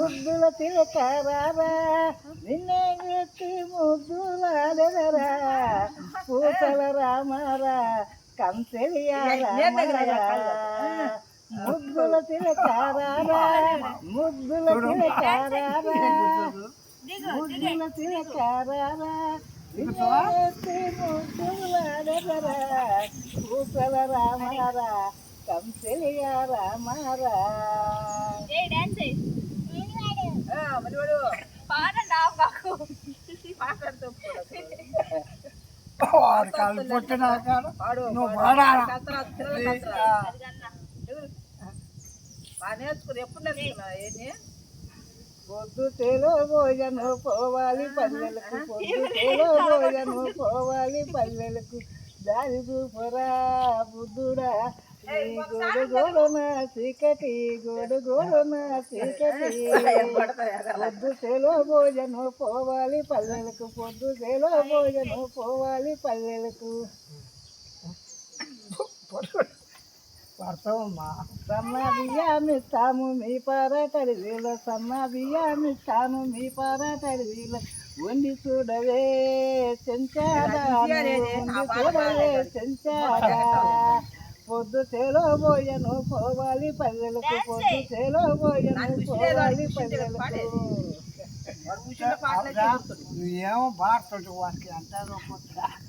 ముద్దుల తిరకారా నిన్నే ఎత్తి ముద్దులాడెదరా పూతల రామారా కంచెలియారా ముద్దుల తిరకారా ముద్దుల తిరకారా ముద్దుల తిరకారా ముద్దులాడెదరా పూతల రామారా కంచెలియా రామారా నేర్చుకుని ఎప్పుడు నేర్చుకున్నా ఏంటి పొద్దుటేలో భోజనం పోవాలి పల్లెలకు పొద్దుటేలో భోజనం పోవాలి పల్లెలకు దారి చూపరా బుద్ధుడా గోడు గోడున చీకటి గోడు గోడున చీకటి పొద్దుటేలో భోజనం పోవాలి పల్లెలకు పొద్దుటేలో భోజనం పోవాలి పల్లెలకు సన్న బియ్యామిస్తాము మీ పారాటడి వీళ్ళ సన్న బియ్యామిస్తాము మీ పారాటడి వీళ్ళ వండి చూడవే చెంచాడా వండి చూడవే చెంచాడా పొద్దు చేలో పోయను పోవాలి పల్లెలకు పొద్దు చేలో పోయను పోవాలి పల్లెలకు ఏమో బాడుతుంటే వారికి అంటారు